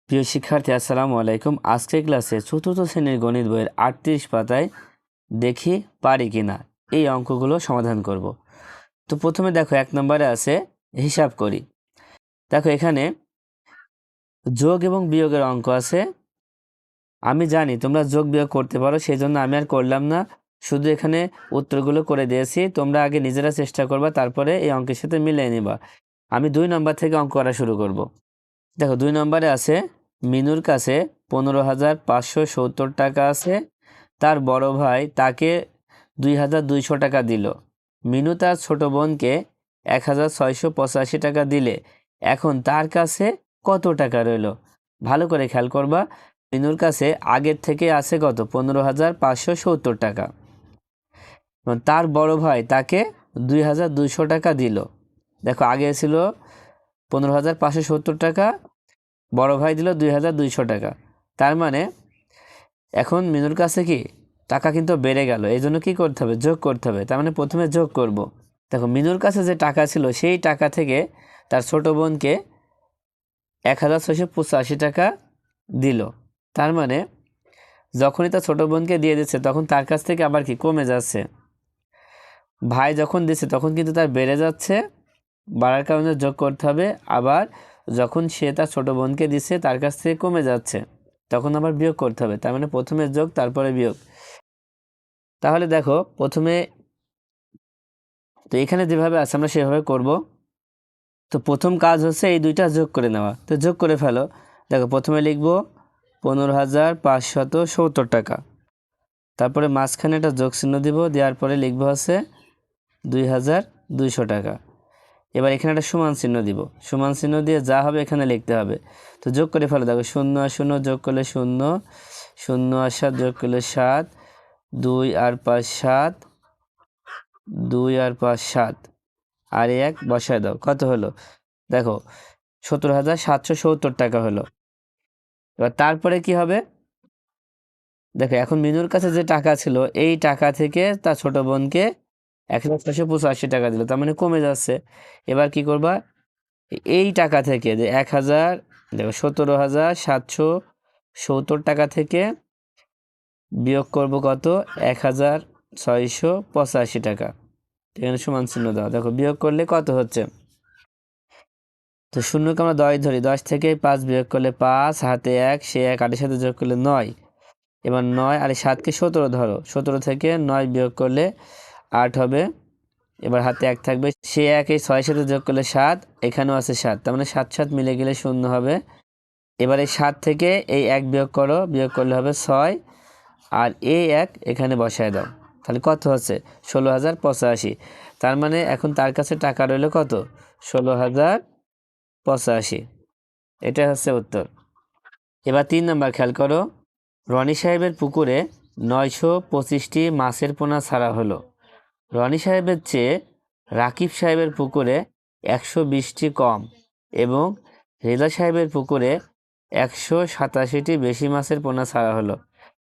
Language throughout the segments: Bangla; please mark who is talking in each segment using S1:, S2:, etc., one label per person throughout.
S1: প্রিয় শিক্ষার্থী আসসালামু আলাইকুম। আজকের ক্লাসে চতুর্থ শ্রেণীর গণিত বইয়ের 38 পাতায় দেখি পারি কিনা এই অঙ্কগুলো সমাধান করব। তো প্রথমে দেখো 1 নম্বরে আছে হিসাব করি। দেখো এখানে যোগ এবং বিয়োগের অঙ্ক আছে। আমি জানি তোমরা যোগ বিয়োগ করতে পারো, সেই জন্য আমি আর করলাম না, শুধু এখানে উত্তরগুলো করে দিয়েছি। তোমরা আগে নিজেরা চেষ্টা করবা, তারপরে এই অঙ্কের সাথে মিলিয়ে নিবা। আমি 2 নম্বর থেকে অঙ্ক করা শুরু করব। দেখো 2 নম্বরে আছে মিনুর কাছে 15,570 টাকা আছে, তার বড় ভাই তাকে 2,200 টাকা দিল। মিনু তার ছোট বোনকে 1,685 টাকা দিলে এখন তার কাছে কত টাকা রইল? ভালো করে খেয়াল করবা। মিনুর কাছে আগের থেকে আছে কত? 15,570 টাকা। তার বড় ভাই তাকে 2,200 টাকা দিল। দেখো আগে ছিল 15,570 টাকা, বড় ভাই দিল 2,200 টাকা। তার মানে এখন মিনুর কাছে কি টাকা কিন্তু বেড়ে গেল, এই জন্য কী করতে হবে? যোগ করতে হবে। তার মানে প্রথমে যোগ করব। দেখো মিনুর কাছে যে টাকা ছিল সেই টাকা থেকে তার ছোট বোনকে 1,685 টাকা দিল। তার মানে যখনই তার ছোট বোনকে দিয়ে দিচ্ছে তখন তার কাছ থেকে আবার কি কমে যাচ্ছে। ভাই যখন দিচ্ছে তখন কিন্তু তার বেড়ে যাচ্ছে, বাড়ার কারণে যোগ করতে হবে। আবার যখন সে তার ছোট বোনকে দিচ্ছে তার কাছ থেকে কমে যাচ্ছে, তখন আবার বিয়োগ করতে হবে। তার মানে প্রথমে যোগ তারপরে বিয়োগ। তাহলে দেখো প্রথমে তো এখানে যেভাবে আছে আমরা সেভাবে করব। তো প্রথম কাজ হচ্ছে এই দুইটা যোগ করে নেওয়া। তো যোগ করে ফেলো। দেখো প্রথমে লিখব 15,570 টাকা, তারপরে মাঝখানে একটা যোগ চিহ্ন দিব, দেওয়ার পরে লিখবো হচ্ছে 2,200 টাকা। এবার এখানে একটা সমান চিহ্ন দিব, সমান চিহ্ন দিয়ে যা হবে এখানে লিখতে হবে। তো যোগ করে ফেলো। দেখো 0 আর 0 যোগ করলে 0, 0 আর 7 যোগ করলে 7, 2 আর 5 7, 2 আর 5 7, আর 1 বসায় দাও। কত হলো? দেখো 17,770 টাকা হলো। এবার তারপরে কি হবে? দেখো এখন মিনুর কাছে যে টাকা ছিল এই টাকা থেকে তার ছোট বোনকে 1,685 টাকা দিল, তার মানে কমে যাচ্ছে। এবার কি করবা? এই টাকা থেকে যে 1,000, দেখো 17,770 টাকা থেকে বিয়োগ করব কত? 1,685 টাকা। এখানে সমান চিহ্ন দাও। দেখো বিয়োগ করলে কত হচ্ছে? তো শূন্যকে আমরা 10 ধরি, 10 থেকে 5 বিয়োগ করলে 5, হাতে 1, সে 1 8 সাথে যোগ করলে 9। এবার 9 আর 7কে 17 ধরো, 17 থেকে 9 বিয়োগ করলে 8 হবে। এবার হাতে 1 থাকবে, সে 1 এই 6 সাথে যোগ করলে 7, এখানেও আছে 7, তার মানে 7 7 মিলে গেলে 0 হবে। এবার এই 7 থেকে এই 1 বিয়োগ করো, বিয়োগ করলে হবে 6, আর এই 1 এখানে বসায় দাও। তাহলে কত হচ্ছে? 16,085। তার মানে এখন তার কাছে টাকা রইল কত? 16,085। এটা হচ্ছে উত্তর। এবার 3 নম্বর খেয়াল করো। রনি সাহেবের পুকুরে 925টি মাছের পোনা ছাড়া হলো। রনি সাহেবের চেয়ে রাকিব সাহেবের পুকুরে 120টি কম এবং রেজা সাহেবের পুকুরে 187টি বেশি মাছের পোনা ছাড়া হলো।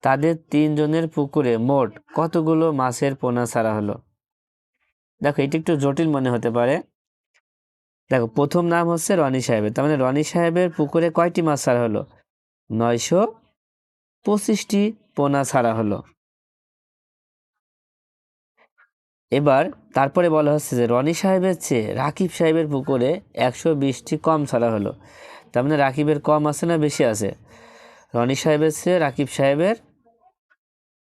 S1: তাদের 3 জনের পুকুরে মোট কতগুলো মাছের পোনা ছাড়া হলো? দেখো এটা একটু জটিল মনে হতে পারে। দেখো প্রথম নাম হচ্ছে রনি সাহেবের, তার মানে রনি সাহেবের পুকুরে কয়টি মাছ ছাড়া হলো? 925টি পোনা ছাড়া হলো। এবার তারপরে বলা হচ্ছে যে রনি সাহেবের চেয়ে রাকিব সাহেবের পুকুরে 120টি কম ছাড়া হলো। তার মানে রাকিবের কম আছে না বেশি আছে? রনি সাহেবের চেয়ে রাকিব সাহেবের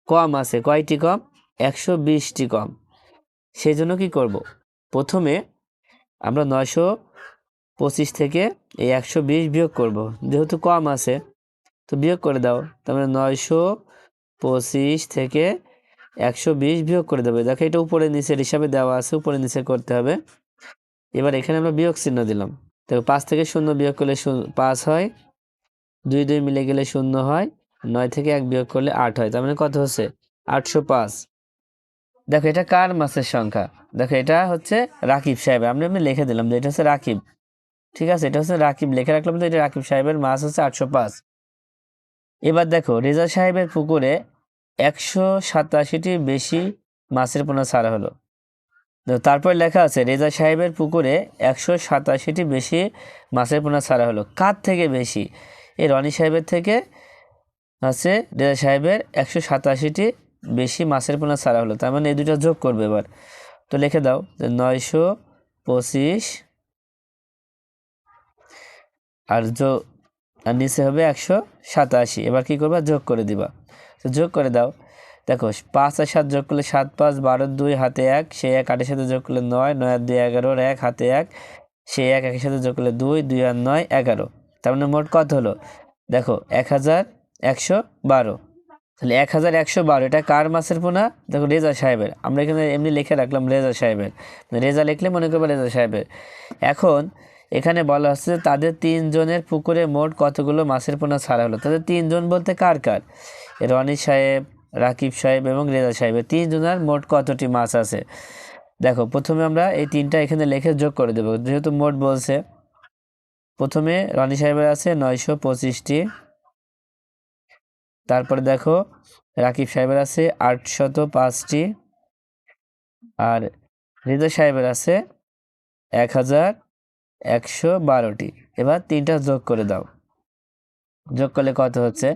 S1: কম আছে। কয়টি কম? 120টি কম। সেই জন্য কী করব? প্রথমে আমরা 925 থেকে এই 120 বিয়োগ করব, যেহেতু কম আছে তো বিয়োগ করে দাও। তার মানে 925 থেকে 120 বিয়োগ করে দেবে। দেখো এটা উপরে নিচের হিসাবে দেওয়া আছে, উপরে নিচে করতে হবে। এবার এখানে আমরা বিয়োগ চিহ্ন দিলাম। দেখো 5 থেকে 0 বিয়োগ করলে 5 হয়, 2 2 মিলে গেলে 0 হয়, 9 থেকে 1 বিয়োগ করলে 8 হয়। তার মানে কত হচ্ছে? 805। দেখো এটা কার মাছের সংখ্যা? দেখো এটা হচ্ছে রাকিব সাহেব। আমি লিখে দিলাম যে এটা হচ্ছে রাকিব। ঠিক আছে, এটা হচ্ছে রাকিব, লিখে রাখলাম তো এটা রাকিব সাহেবের মাছ হচ্ছে 805। এবার দেখো রেজা সাহেবের পুকুরে 187টি বেশি মাছের পোনা ছাড়া হলো। তারপর লেখা আছে রেজা সাহেবের পুকুরে 187টি বেশি মাছের পোনা ছাড়া হলো। কার থেকে বেশি? এই রনি সাহেবের থেকে আছে রেজা সাহেবের 187টি বেশি মাছের পোনা ছাড়া হলো, তার মানে এই দুটো যোগ করবে এবার। তো লিখে দাও যে 925 আর আর নিচে হবে 187। এবার কি করবা, যোগ করে দিবা। তো যোগ করে দাও, দেখো 5 আর 7 যোগ করলে 7 5 12 2 হাতে 1, সেই 1 8 এর সাথে যোগ করলে 9, 9 আর 2 11, 1 হাতে 1, সেই 1 1 এর সাথে যোগ করলে 2, 2 আর 9 11। তার মানে মোট কত হলো, দেখো 1112। তাহলে 1112 এটা কার মাছের পোনা, দেখো রেজা সাহেবের। আমরা এখানে এমনি লিখে রাখলাম রেজা সাহেবের, রেজা লিখলে মনে করবো রেজা সাহেবের। এখন এখানে বলা হচ্ছে যে তাদের 3 জনের পুকুরে মোট কতগুলো মাছের পোনা ছাড়া হলো। তাদের 3 জন বলতে কার কার, রনি সাহেব, রাকিব সাহেব এবং রেজা সাহেবের 3 জনের মোট কতটি মাছ আছে। দেখো প্রথমে আমরা এই 3টা এখানে লিখে যোগ করে দেবো, যেহেতু মোট বলছে। প্রথমে রনি সাহেবের আছে 925টি, তারপরে দেখো রাকিব সাহেবের আছে 805টি, আর রেজা সাহেবের আছে 1112টি। এবার 3টা যোগ করে দাও, যোগ করলে কত হচ্ছে,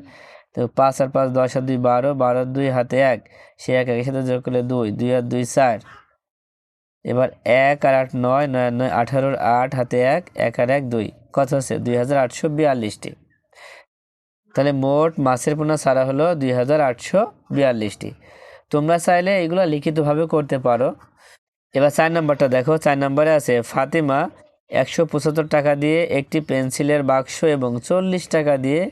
S1: তো 5 আর 5 10 আর 2 12, 12 আর 2 হাতে 1, সে 1 1 এর সাথে যোগ করলে 2, 2 আর 2 4। এবার 1 আর 8 9, 9 আর 9 18, 8 হাতে 1, 1 আর 1 2, কত হচ্ছে 2842টি। তাহলে মোট মাছের পোনা ছাড়া হলো 2842টি। তোমরা চাইলে এগুলো লিখিতভাবে করতে পারো। এবার 4 নম্বরটা দেখো, 4 নম্বরে আছে ফাতেমা 175 টাকা দিয়ে একটি পেন্সিলের বাক্স এবং 40 টাকা দিয়ে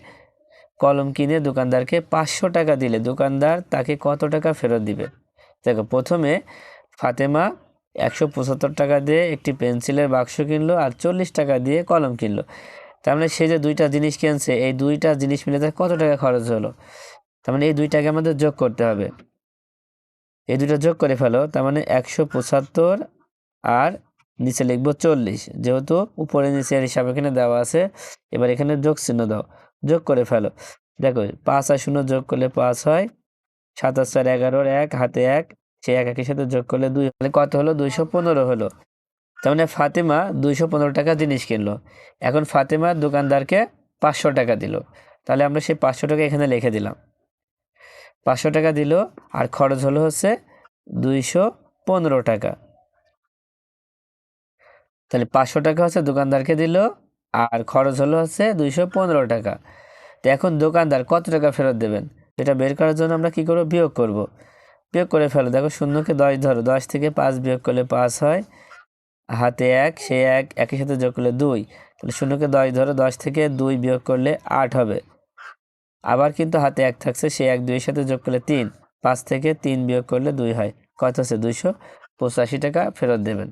S1: কলম কিনে দোকানদারকে 500 টাকা দিলে দোকানদার তাকে কত টাকা ফেরত দিবে। দেখো প্রথমে ফাতেমা 175 টাকা দিয়ে একটি পেন্সিলের বাক্স কিনলো আর 40 টাকা দিয়ে কলম কিনলো। তার মানে সে যে 2টা জিনিস কিনছে, এই 2টা জিনিস মিলে তার কত টাকা খরচ হলো। তার মানে এই 2টাকে আমাদের যোগ করতে হবে। এই 2টা যোগ করে ফেলো, তার মানে 175 আর নিচে লিখবো 40, যেহেতু উপরে নিচে হিসাব এখানে দেওয়া আছে। এবার এখানে যোগ চিহ্ন দাও, যোগ করে ফেলো। দেখো 5 আর 0 যোগ করলে 5 হয়, 7 আর 4 11, 1 হাতে 1, সেই 1 1 সাথে যোগ করলে 2, তাহলে কত হলো 215 হলো। তার মানে ফাতেমা 215 টাকা জিনিস কিনলো। এখন ফাতেমা দোকানদারকে 500 টাকা দিল, তাহলে আমরা সেই 500 টাকা এখানে লিখে দিলাম। 500 টাকা দিল আর খরচ হলো হচ্ছে 215 টাকা। তাহলে 500 টাকা হচ্ছে দোকানদারকে দিল আর খরচ হলো হচ্ছে 215 টাকা। তো এখন দোকানদার কত টাকা ফেরত দেবেন, এটা বের করার জন্য আমরা কি করব, বিয়োগ করব। বিয়োগ করে ফেলো, দেখো শূন্যকে 10 ধরো, 10 থেকে 5 বিয়োগ করলে 5 হয়, হাতে 1, সে 1 1 সাথে যোগ করলে 2, তাহলে শূন্যকে 10 ধরো, 10 থেকে 2 বিয়োগ করলে 8 হবে। আবার কিন্তু হাতে 1 থাকছে, সে 1 2 এর সাথে যোগ করলে 3, 5 থেকে 3 বিয়োগ করলে 2 হয়, কত হচ্ছে 285 টাকা ফেরত দেবেন।